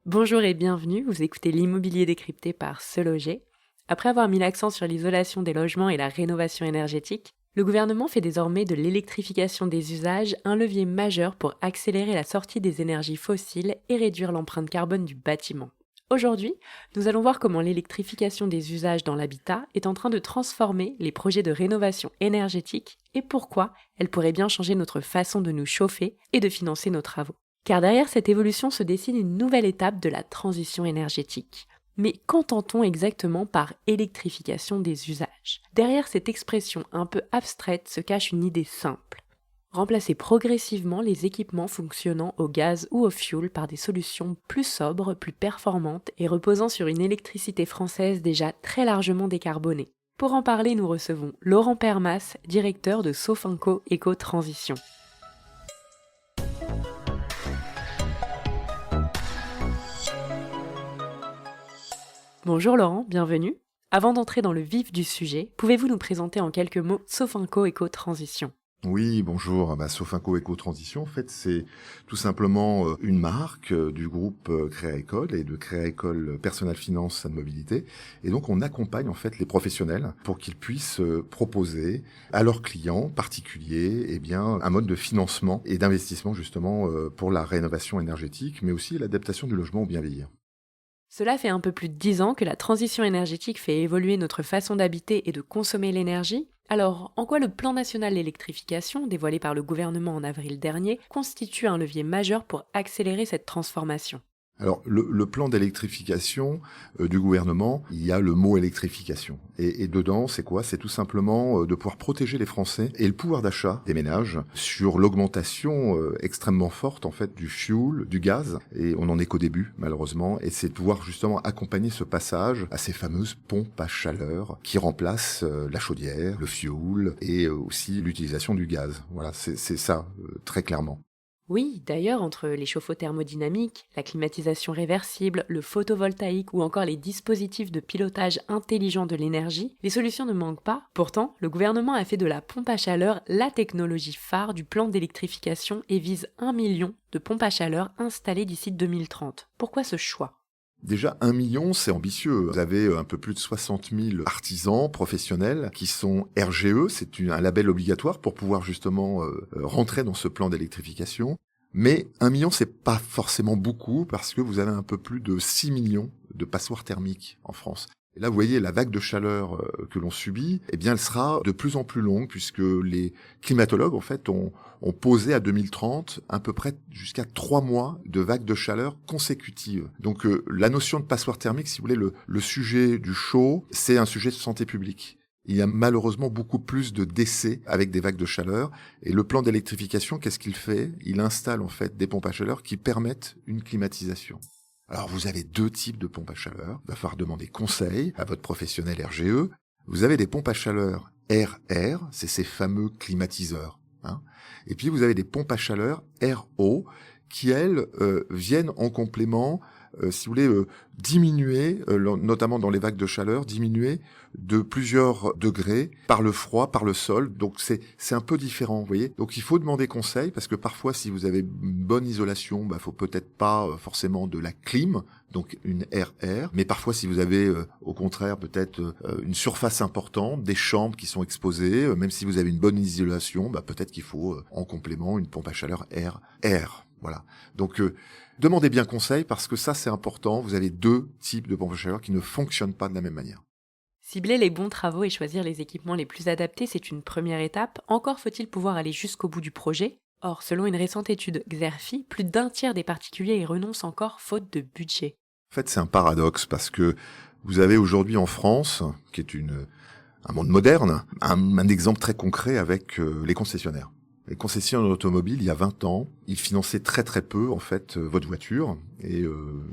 Bonjour et bienvenue, vous écoutez l'immobilier décrypté par Se Loger. Après avoir mis l'accent sur l'isolation des logements et la rénovation énergétique, le gouvernement fait désormais de l'électrification des usages un levier majeur pour accélérer la sortie des énergies fossiles et réduire l'empreinte carbone du bâtiment. Aujourd'hui, nous allons voir comment l'électrification des usages dans l'habitat est en train de transformer les projets de rénovation énergétique et pourquoi elle pourrait bien changer notre façon de nous chauffer et de financer nos travaux. Car derrière cette évolution se dessine une nouvelle étape de la transition énergétique. Mais qu'entend-on exactement par électrification des usages ? Derrière cette expression un peu abstraite se cache une idée simple. Remplacer progressivement les équipements fonctionnant au gaz ou au fioul par des solutions plus sobres, plus performantes et reposant sur une électricité française déjà très largement décarbonée. Pour en parler, nous recevons Laurent Permas, directeur de Sofinco Éco-Transition. Bonjour Laurent, bienvenue. Avant d'entrer dans le vif du sujet, pouvez-vous nous présenter en quelques mots Sofinco Éco-Transition ? Oui, bonjour. Sofinco Éco-Transition, en fait, c'est tout simplement une marque du groupe Créa-École et de Créa-École Personnel Finance and Mobilité. Et donc, on accompagne en fait les professionnels pour qu'ils puissent proposer à leurs clients particuliers, un mode de financement et d'investissement justement pour la rénovation énergétique, mais aussi l'adaptation du logement au bien vieillir. Cela fait un peu plus de 10 ans que la transition énergétique fait évoluer notre façon d'habiter et de consommer l'énergie. Alors, en quoi le plan national d'électrification, dévoilé par le gouvernement en avril dernier, constitue un levier majeur pour accélérer cette transformation ? Alors, le plan d'électrification du gouvernement, il y a le mot électrification. Et dedans, c'est quoi ? C'est tout simplement de pouvoir protéger les Français et le pouvoir d'achat des ménages sur l'augmentation extrêmement forte, en fait, du fioul, du gaz. Et on n'en est qu'au début, malheureusement. Et c'est de pouvoir justement accompagner ce passage à ces fameuses pompes à chaleur qui remplacent la chaudière, le fioul et aussi l'utilisation du gaz. Voilà, c'est ça, très clairement. Oui, d'ailleurs, entre les chauffe-eau thermodynamiques, la climatisation réversible, le photovoltaïque ou encore les dispositifs de pilotage intelligent de l'énergie, les solutions ne manquent pas. Pourtant, le gouvernement a fait de la pompe à chaleur la technologie phare du plan d'électrification et vise 1 million de pompes à chaleur installées d'ici 2030. Pourquoi ce choix ? Déjà, 1 million, c'est ambitieux. Vous avez un peu plus de 60 000 artisans professionnels qui sont RGE, c'est un label obligatoire pour pouvoir justement rentrer dans ce plan d'électrification. Mais 1 million, c'est pas forcément beaucoup parce que vous avez un peu plus de 6 millions de passoires thermiques en France. Et là, vous voyez, la vague de chaleur que l'on subit, elle sera de plus en plus longue puisque les climatologues, en fait, ont posé à 2030 à peu près jusqu'à 3 mois de vagues de chaleur consécutives. Donc, la notion de passoire thermique, si vous voulez, le sujet du chaud, c'est un sujet de santé publique. Il y a malheureusement beaucoup plus de décès avec des vagues de chaleur. Et le plan d'électrification, qu'est-ce qu'il fait ? Il installe en fait des pompes à chaleur qui permettent une climatisation. Alors, vous avez 2 types de pompes à chaleur. Il va falloir demander conseil à votre professionnel RGE. Vous avez des pompes à chaleur RR, c'est ces fameux climatiseurs. Et puis, vous avez des pompes à chaleur RO qui, elles, viennent en complément, si vous voulez, diminuer, notamment dans les vagues de chaleur, diminuer de plusieurs degrés par le froid, par le sol. Donc c'est un peu différent, vous voyez. Donc il faut demander conseil parce que parfois si vous avez une bonne isolation, faut peut-être pas forcément de la clim, donc une RR. Mais parfois si vous avez au contraire peut-être une surface importante, des chambres qui sont exposées, même si vous avez une bonne isolation, peut-être qu'il faut en complément une pompe à chaleur RR. Voilà. Donc demandez bien conseil parce que ça c'est important. Vous avez 2 types de pompes à chaleur qui ne fonctionnent pas de la même manière. Cibler les bons travaux et choisir les équipements les plus adaptés, c'est une première étape. Encore faut-il pouvoir aller jusqu'au bout du projet. Or, selon une récente étude Xerfi, plus d'un tiers des particuliers y renoncent encore faute de budget. En fait, c'est un paradoxe parce que vous avez aujourd'hui en France, qui est un monde moderne, un exemple très concret avec les concessionnaires. Les concessionnaires automobiles, il y a 20 ans, ils finançaient très très peu en fait votre voiture et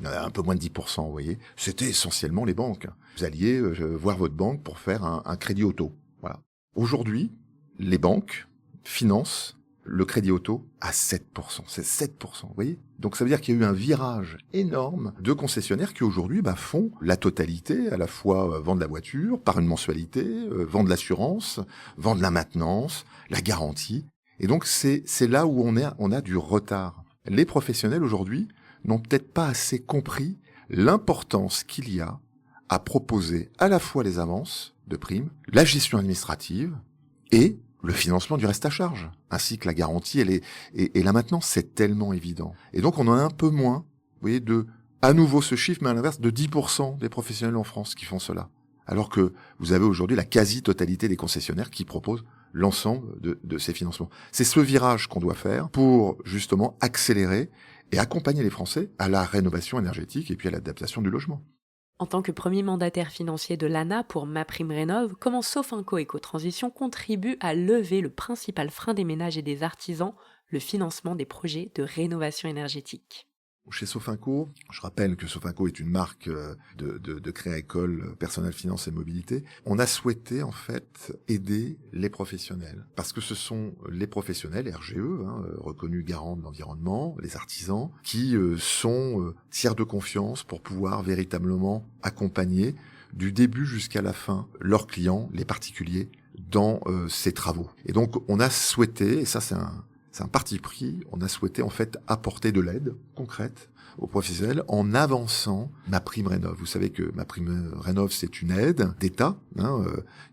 un peu moins de 10%, vous voyez. C'était essentiellement les banques. Vous alliez voir votre banque pour faire un crédit auto. Voilà. Aujourd'hui, les banques financent le crédit auto à 7%. C'est 7%, vous voyez. Donc ça veut dire qu'il y a eu un virage énorme de concessionnaires qui aujourd'hui font la totalité, à la fois vendent la voiture par une mensualité, vendent l'assurance, vendent la maintenance, la garantie. Et donc c'est là où on a du retard. Les professionnels aujourd'hui n'ont peut-être pas assez compris l'importance qu'il y a à proposer à la fois les avances de primes, la gestion administrative et le financement du reste à charge, ainsi que la garantie et la maintenance. C'est tellement évident. Et donc on en a un peu moins, vous voyez, à nouveau ce chiffre, mais à l'inverse, de 10% des professionnels en France qui font cela. Alors que vous avez aujourd'hui la quasi-totalité des concessionnaires qui proposent l'ensemble de ces financements. C'est ce virage qu'on doit faire pour justement accélérer et accompagner les Français à la rénovation énergétique et puis à l'adaptation du logement. En tant que premier mandataire financier de l'ANA pour MaPrimeRénov', comment Sofinco Éco-Transition contribue à lever le principal frein des ménages et des artisans, le financement des projets de rénovation énergétique? Chez Sofinco, je rappelle que Sofinco est une marque de Créa-École Personnel Finance et Mobilité. On a souhaité en fait aider les professionnels parce que ce sont les professionnels RGE, reconnus garants de l'environnement, les artisans, qui sont tiers de confiance pour pouvoir véritablement accompagner du début jusqu'à la fin leurs clients, les particuliers, dans ces travaux. Et donc on a souhaité, et ça c'est un parti pris, on a souhaité en fait apporter de l'aide concrète aux professionnels en avançant MaPrimeRénov'. Vous savez que MaPrimeRénov', c'est une aide d'État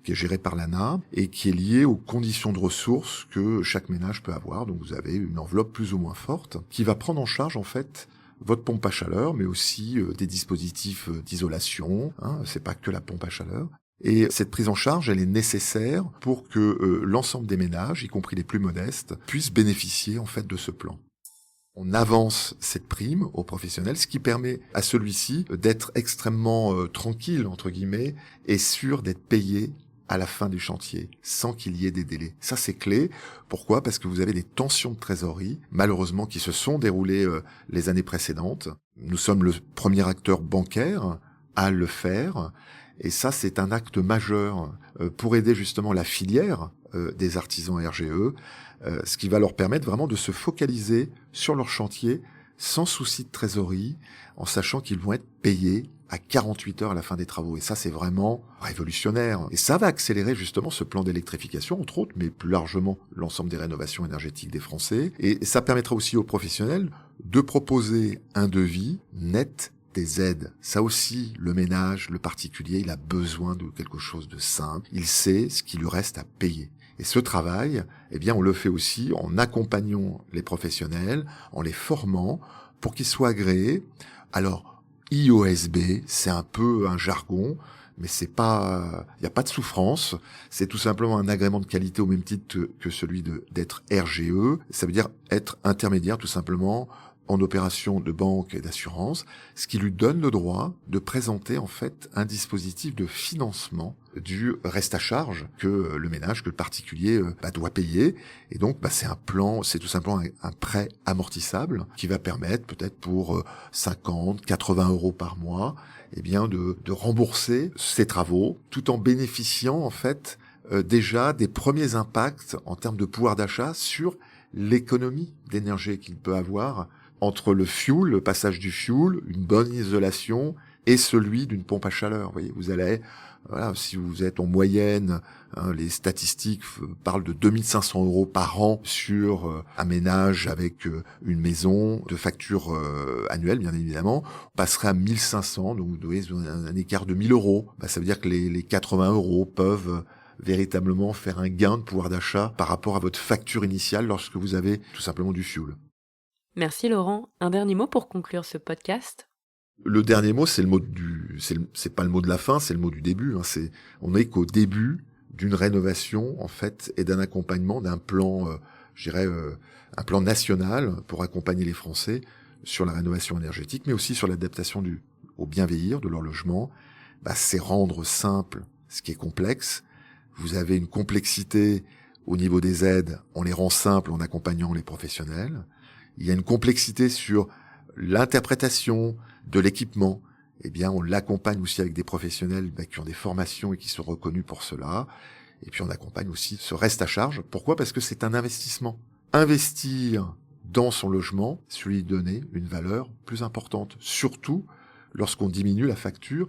qui est gérée par l'ANA et qui est liée aux conditions de ressources que chaque ménage peut avoir. Donc vous avez une enveloppe plus ou moins forte qui va prendre en charge en fait votre pompe à chaleur, mais aussi des dispositifs d'isolation. C'est pas que la pompe à chaleur. Et cette prise en charge, elle est nécessaire pour que l'ensemble des ménages, y compris les plus modestes, puissent bénéficier en fait de ce plan. On avance cette prime aux professionnels, ce qui permet à celui-ci d'être extrêmement tranquille, entre guillemets, et sûr d'être payé à la fin du chantier, sans qu'il y ait des délais. Ça, c'est clé. Pourquoi ? Parce que vous avez des tensions de trésorerie, malheureusement, qui se sont déroulées les années précédentes. Nous sommes le premier acteur bancaire à le faire. Et ça, c'est un acte majeur pour aider justement la filière des artisans RGE, ce qui va leur permettre vraiment de se focaliser sur leur chantier sans souci de trésorerie, en sachant qu'ils vont être payés à 48 heures à la fin des travaux. Et ça, c'est vraiment révolutionnaire. Et ça va accélérer justement ce plan d'électrification, entre autres, mais plus largement l'ensemble des rénovations énergétiques des Français. Et ça permettra aussi aux professionnels de proposer un devis net des aides. Ça aussi, le ménage, le particulier, il a besoin de quelque chose de simple. Il sait ce qu'il lui reste à payer. Et ce travail, eh bien, on le fait aussi en accompagnant les professionnels, en les formant pour qu'ils soient agréés. Alors, IOSB, c'est un peu un jargon, mais c'est pas, il n'y a pas de souffrance. C'est tout simplement un agrément de qualité au même titre que celui d'être RGE. Ça veut dire être intermédiaire, tout simplement, en opération de banque et d'assurance, ce qui lui donne le droit de présenter en fait un dispositif de financement du reste à charge que le ménage, que le particulier doit payer. Et donc c'est un plan, c'est tout simplement un prêt amortissable qui va permettre peut-être pour 50, 80 euros par mois, eh bien de rembourser ses travaux tout en bénéficiant en fait déjà des premiers impacts en termes de pouvoir d'achat sur l'économie d'énergie qu'il peut avoir entre le fuel, le passage du fuel, une bonne isolation et celui d'une pompe à chaleur. Vous voyez, vous allez, voilà, si vous êtes en moyenne, les statistiques parlent de 2500 euros par an sur un ménage avec une maison, de facture annuelle, bien évidemment, on passerait à 1500, donc vous voyez, un écart de 1000 euros. Ça veut dire que les 80 euros peuvent véritablement faire un gain de pouvoir d'achat par rapport à votre facture initiale lorsque vous avez tout simplement du fuel. Merci Laurent. Un dernier mot pour conclure ce podcast ? Le dernier mot, c'est le mot c'est pas le mot de la fin, c'est le mot du début. On est qu'au début d'une rénovation, en fait, et d'un accompagnement d'un plan, un plan national pour accompagner les Français sur la rénovation énergétique, mais aussi sur l'adaptation au bien vieillir de leur logement. C'est rendre simple ce qui est complexe. Vous avez une complexité au niveau des aides, on les rend simples en accompagnant les professionnels. Il y a une complexité sur l'interprétation de l'équipement. Eh bien, on l'accompagne aussi avec des professionnels qui ont des formations et qui sont reconnus pour cela. Et puis, on accompagne aussi ce reste à charge. Pourquoi ? Parce que c'est un investissement. Investir dans son logement, c'est lui donner une valeur plus importante. Surtout lorsqu'on diminue la facture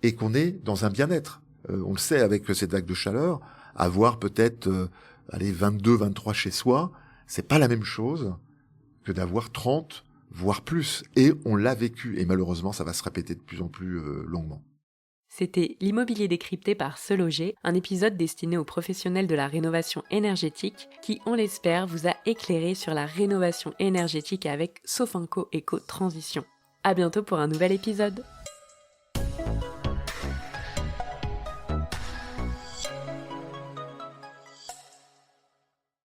et qu'on est dans un bien-être. On le sait avec cette vague de chaleur, avoir peut-être 22, 23 chez soi, c'est pas la même chose que d'avoir 30, voire plus. Et on l'a vécu. Et malheureusement, ça va se répéter de plus en plus longuement. C'était L'immobilier décrypté par Se Loger, un épisode destiné aux professionnels de la rénovation énergétique qui, on l'espère, vous a éclairé sur la rénovation énergétique avec Sofinco Eco Transition. À bientôt pour un nouvel épisode.